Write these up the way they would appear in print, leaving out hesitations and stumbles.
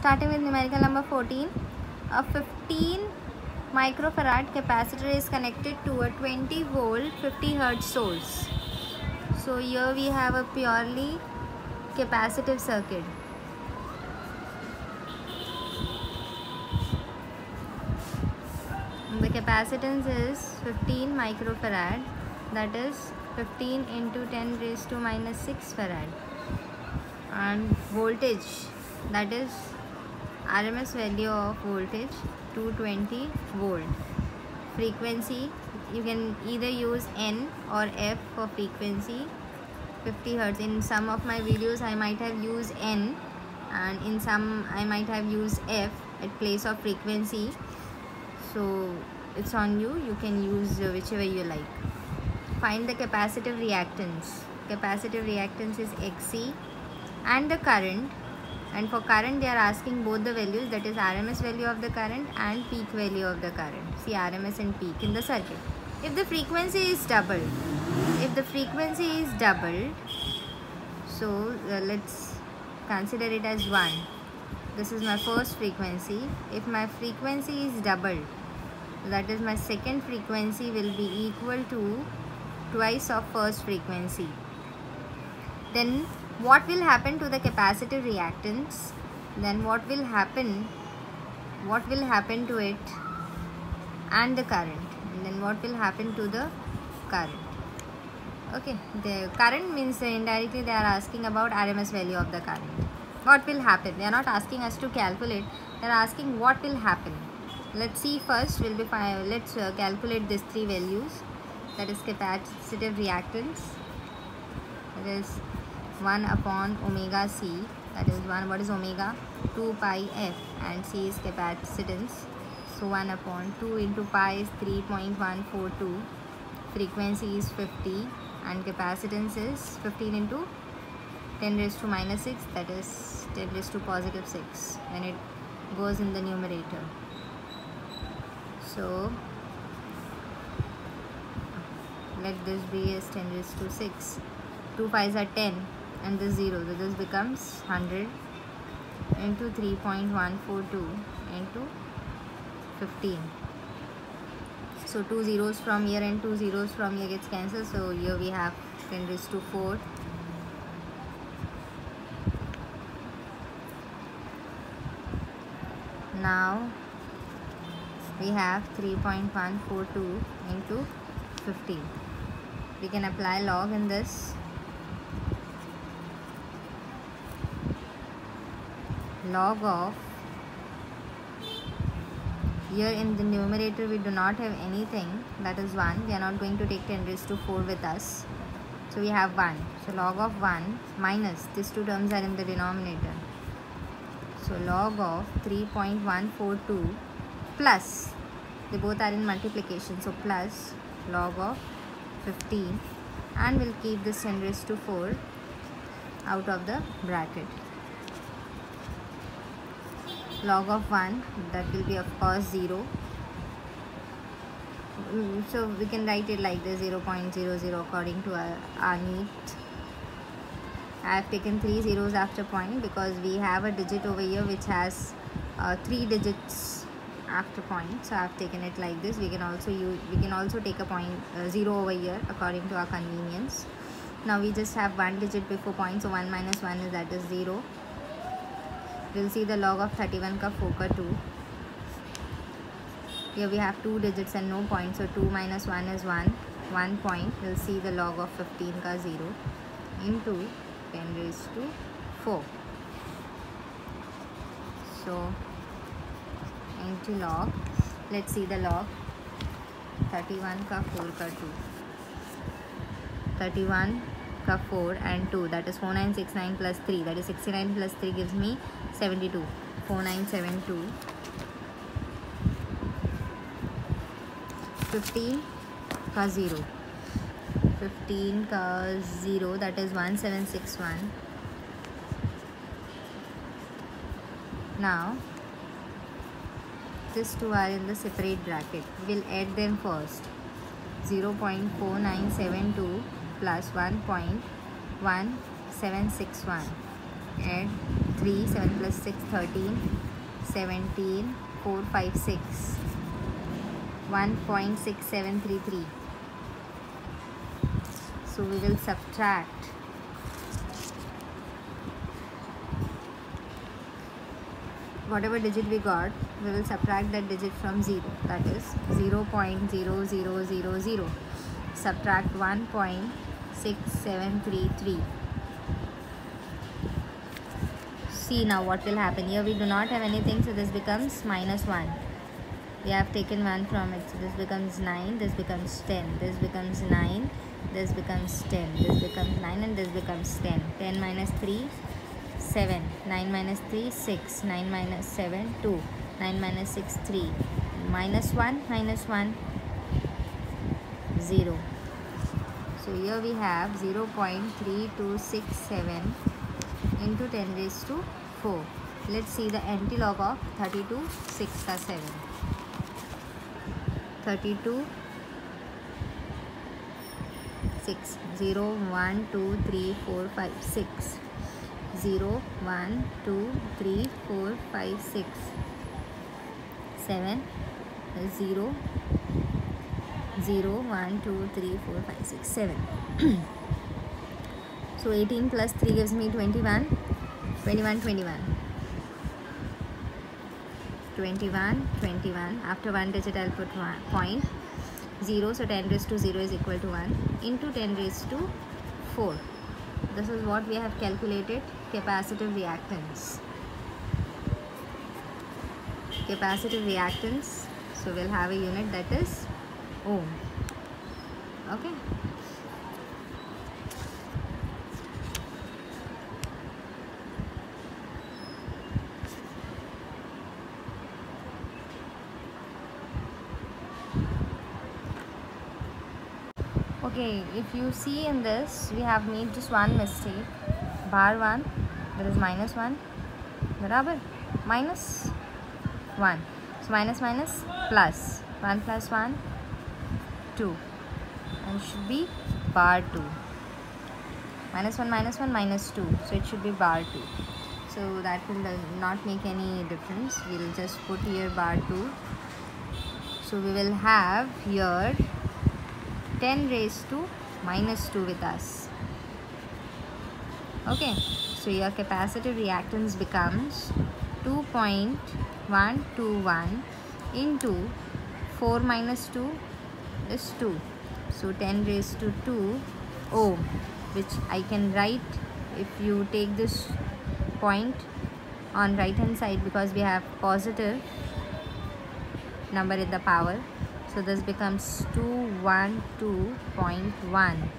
Starting with numerical number 14, a 15 microfarad capacitor is connected to a 20 volt 50 hertz source. So here we have a purely capacitive circuit. The capacitance is 15 microfarad, that is 15 into 10 raised to minus 6 farad, and voltage, that is RMS value of voltage 220 volt. Frequency, you can either use N or F for frequency, 50 hertz. In some of my videos I might have used N, and in some I might have used F at place of frequency. So it's on you, you can use whichever you like. Find the capacitive reactance. Capacitive reactance is Xc, and the current. And for current they are asking both the values, that is RMS value of the current and peak value of the current. See RMS and peak in the circuit. If the frequency is doubled, so let's consider it as 1. This is my first frequency. If my frequency is doubled, that is my second frequency will be equal to twice of first frequency. Then what will happen to the capacitive reactance? Then what will happen to it and the current? And then what will happen to the current? Okay, the current means indirectly they are asking about RMS value of the current. What will happen? They are not asking us to calculate, they are asking what will happen. Let's see first, will be fine. Let's calculate these three values. That is capacitive reactance, that is 1 upon omega c, that is 1, what is omega? 2 pi f, and c is capacitance. So 1 upon 2 into pi is 3.142, frequency is 50, and capacitance is 15 into 10 raised to minus 6, that is 10 raised to positive 6 when it goes in the numerator. So let this be as 10 raised to 6, 2 pi's are 10 and this 0, so this becomes 100 into 3.142 into 15. So 2 zeros from here and 2 zeros from here gets cancelled, so here we have 10 raised to 4. Now we have 3.142 into 15. We can apply log in this. Log of, here in the numerator we do not have anything, that is 1. We are not going to take 10 raised to 4 with us, so we have 1. So log of 1 minus, these two terms are in the denominator, so log of 3.142 plus, they both are in multiplication, so plus log of 15, and we'll keep this 10 raised to 4 out of the bracket. Log of 1, that will be of course 0, so we can write it like this, 0.00 according to our need. I have taken 3 zeros after point because we have a digit over here which has 3 digits after point, so I have taken it like this. We can also take a point 0 over here according to our convenience. Now we just have 1 digit before point, so 1 minus 1 is, that is 0. We'll see the log of 31 ka 4 ka 2. Here we have 2 digits and no point, so 2 minus 1 is 1. 1 point. We'll see the log of 15 ka 0 into 10 raised to 4. So into log, let's see the log. 31 ka 4 ka 2. 31 ka 4 and 2, that is 4969 plus 3, that is 69 plus 3 gives me 72. 4972. 15 ka 0. 15 ka 0, that is 1761. Now these two are in the separate bracket. We'll add them first. 0.4972 plus 1.1761. Add 3, 7 plus 6, 13, 17, 4, 5, 6, 1.6733. So we will subtract whatever digit we got, we will subtract that digit from 0, that is 0.0000. Subtract 1.6733. See now what will happen. Here we do not have anything, so this becomes minus 1. We have taken 1 from it, so this becomes 9, this becomes 10, this becomes 9, this becomes 10, this becomes 9, and this becomes 10. 10 minus 3, 7, 9 minus 3, 6, 9 minus 7, 2, 9 minus 6, 3, minus 1, 0. So here we have 0.3267 into 10 raised to 4. Let's see the antilog of 32, 6 ka 7. 32, 6, 0, 1, 2, 3, 4, 5, 6. 0, 1, 2, 3, 4, 5, 6, 7, 0, 0, 1, 2, 3, 4, 5, 6, 7. So 18 plus 3 gives me 21, 21, 21. 21, 21. After one digit I'll put 1, 0. So 10 raised to 0 is equal to 1 into 10 raised to 4. This is what we have calculated, capacitive reactance. Capacitive reactance, so we'll have a unit that is ohm. Okay. Okay, if you see in this, we have made just one mistake. Bar 1, there is minus 1, barabar, minus 1. So minus minus plus, 1 plus 1, 2, and should be bar 2. Minus 1, minus 2, so it should be bar 2. So that will not make any difference. We will just put here bar 2. So we will have here 10 raised to minus 2 with us. Okay, so your capacitive reactance becomes 2.121 into 4 minus 2 is 2. So 10 raised to 2 ohm, which I can write if you take this point on right hand side, because we have positive number in the power. So this becomes 212.1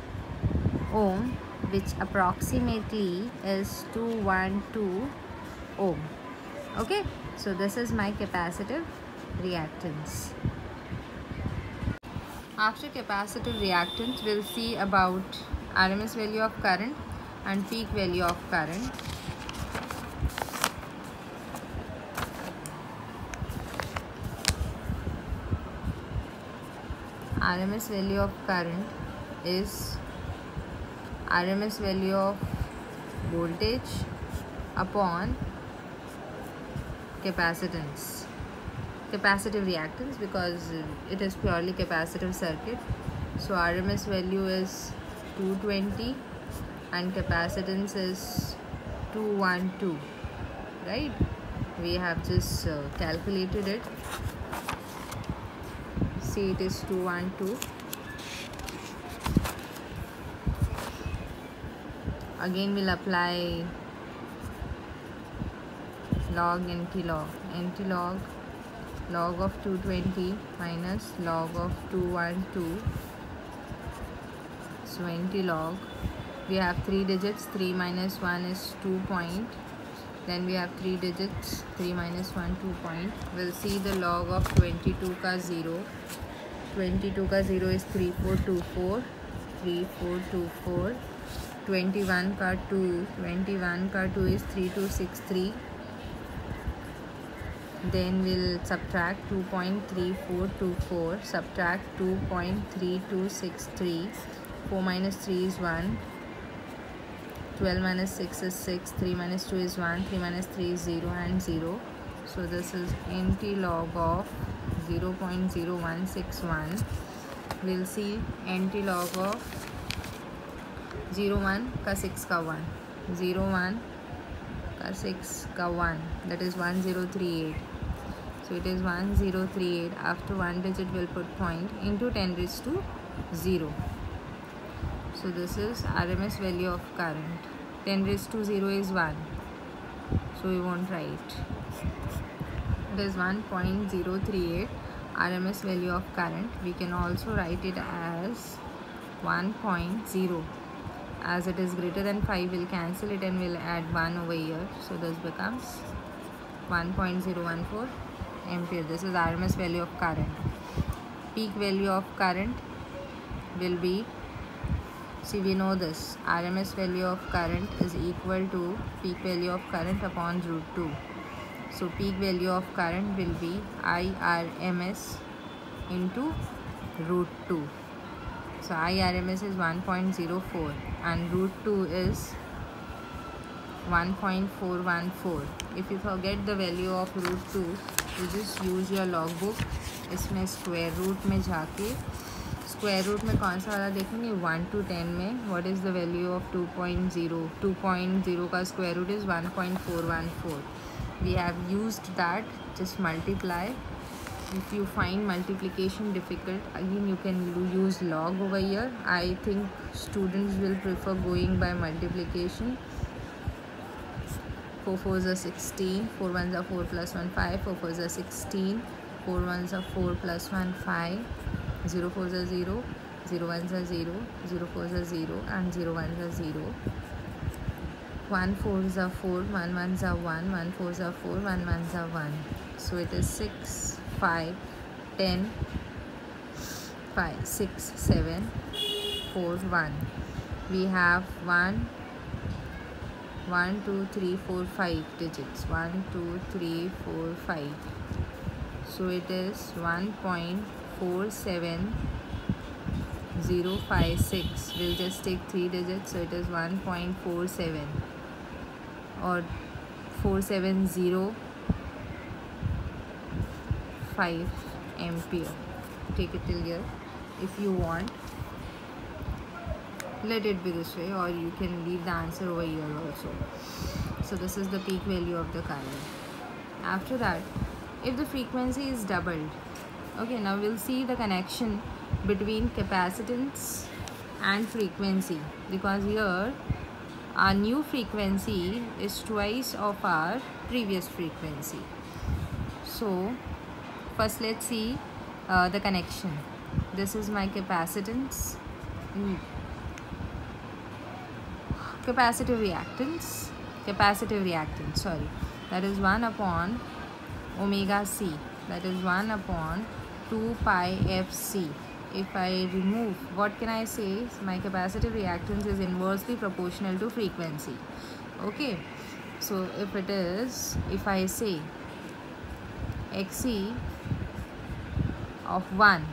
ohm, which approximately is 212 ohm. Okay, so this is my capacitive reactance. After capacitive reactance, we'll see about RMS value of current and peak value of current. RMS value of current is RMS value of voltage upon capacitance, capacitive reactance, because it is purely capacitive circuit. So RMS value is 220 and capacitance is 212, right? We have just calculated it. See, it is 212. Again we'll apply log antilog. Antilog log of 220 minus log of 212. So antilog, we have 3 digits. 3 minus 1 is 2 point. Then we have 3 digits. 3 minus 1, 2 point. We'll see the log of 22 ka 0. 22 ka 0 is 3424. 3424. 21 ka 2. 21 ka 2 is 3263. Then we'll subtract 2.3424. Subtract 2.3263. 4 minus 3 is 1. 12 minus 6 is 6, 3 minus 2 is 1, 3 minus 3 is 0 and 0. So this is NT log of 0.0161. We'll see NT log of 01 का 6 का 1, 01 का 6 का 1, that is 1038. So it is 1038. After one digit we'll put point into 10 raised to 0. So this is RMS value of current. 10 raised to 0 is 1. So we won't write. It is 1.038 RMS value of current. We can also write it as 1.0. As it is greater than 5, we'll cancel it and we'll add 1 over here. So this becomes 1.014 ampere. This is RMS value of current. Peak value of current will be, see, we know this, RMS value of current is equal to peak value of current upon root 2. So peak value of current will be IRMS into root 2. So IRMS is 1.04 and root 2 is 1.414. If you forget the value of root 2, you just use your logbook. इसमें square root में जाके, square root में कौन सा वाला देखेंगे, 1 to 10 में what is the value of 2.0. 2.0 का square root is 1.414. We have used that. Just multiply. If you find multiplication difficult, again you can use log over here. I think students will prefer going by multiplication. 4 4s are 16, 4 1s are 4 plus 1 5, 4 4s are 16, 4 1s are 4 plus 1 5, 0 4s are 0, 0 1s are 0, 0 4s are 0 and 0 1s are 0. 1 4s are 4, 1 1s are 1, 1 4s are 4, 1 1s are 1. So it is 6 5 10 5 6 7 4 1. We have 1 2 3 4 5 digits. 1 2 3 4 5. So it is 1.47056. We'll just take 3 digits. So it is 1.47 or 4705 ampere. Take it till here. If you want, let it be this way, or you can leave the answer over here also. So this is the peak value of the current. After that, if the frequency is doubled, okay, now we'll see the connection between capacitance and frequency, because here our new frequency is twice of our previous frequency. So first let's see the connection. This is my capacitance, capacitive reactance, sorry, that is 1 upon omega c, that is 1 upon 2 pi fc. If I remove, what can I say? My capacitive reactance is inversely proportional to frequency. Okay, so if it is, if I say xc of 1,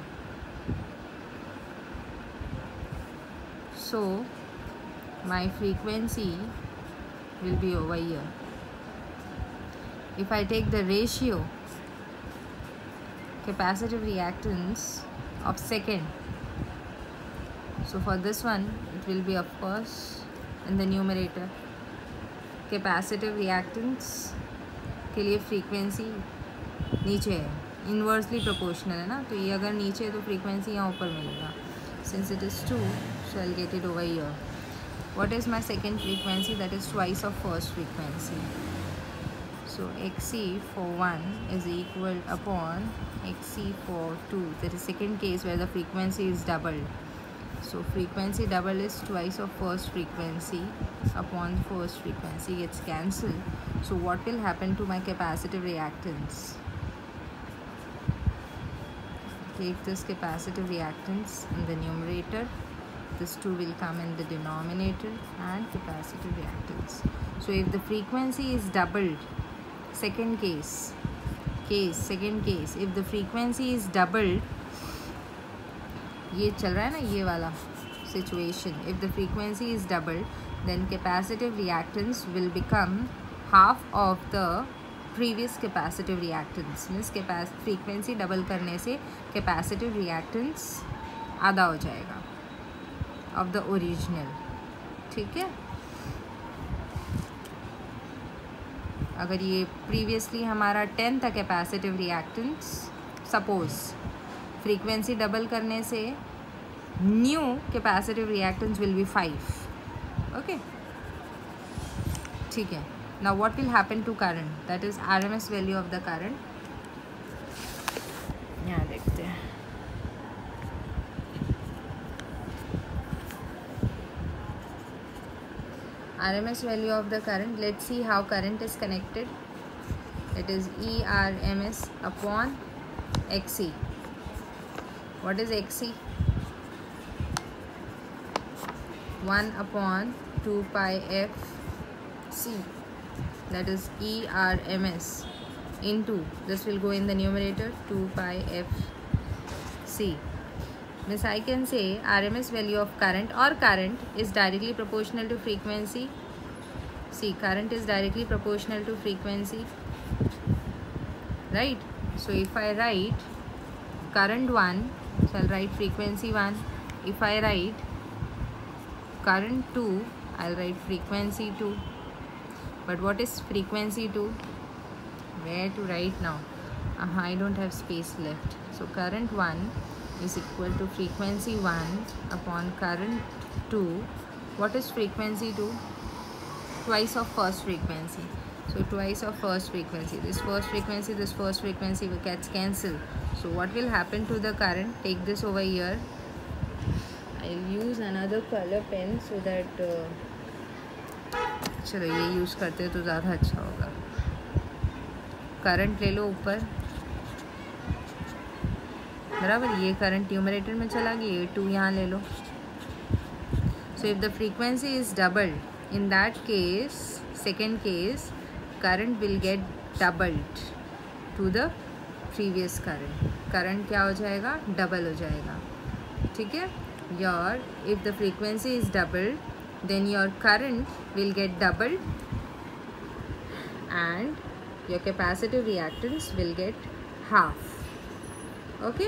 so my frequency will be over here. If I take the ratio capacitive reactance of second, so for this one it will be, of course, in the numerator. Capacitive reactance के लिए frequency नीचे है, inversely proportional है ना, तो ये अगर नीचे है तो फ्रीक्वेंसी यहाँ ऊपर मिलेगा. Since it is 2, so I'll get it over here. What is my second frequency? That is twice of first frequency. So xc for 1 is equal upon xc for 2. That is second case where the frequency is doubled. So frequency double is twice of first frequency upon first frequency gets cancelled. So what will happen to my capacitive reactance? Take this capacitive reactance in the numerator. This 2 will come in the denominator and capacitive reactance. So if the frequency is doubled, second case, if the frequency is doubled, ये चल रहा है ना ये वाला situation, if the frequency is doubled, then capacitive reactance will become half of the previous capacitive reactance. Means frequency double करने से capacitive reactance आधा हो जाएगा of the original. ठीक है, अगर ये प्रीवियसली हमारा 10 था capacitive reactance, suppose frequency double करने से new capacitive reactance will be 5. Okay, ठीक है. Now what will happen to current, that is RMS value of the current. यहाँ देखते हैं. RMS value of the current. Let's see how current is connected. It is ERMS upon XC. What is XC? 1 upon 2 pi f C. That is ERMS into, this will go in the numerator, 2 pi f C. Means I can say RMS value of current, or current is directly proportional to frequency. See, current is directly proportional to frequency, right? So if I write current 1, so I'll write frequency 1. If I write current 2, I'll write frequency 2. But what is frequency 2? Where to write now? I don't have space left. So current 1 is equal to frequency 1 upon current 2. What is frequency 2? Twice of first frequency. So twice of first frequency. This first frequency gets cancelled. So what will happen to the current? Take this over here. I'll use another color pen so that चलो ये use करते तो ज़्यादा अच्छा होगा. Current ले लो ऊपर, बराबर. ये करंट न्यूमरेटर में चला गया, ये 2 यहाँ ले लो. So if the frequency is doubled, in that case, second case, current will get doubled to the previous current. Current क्या हो जाएगा? डबल हो जाएगा. ठीक है, your if the frequency is doubled then your current will get doubled and your capacitive reactance will get half. Okay.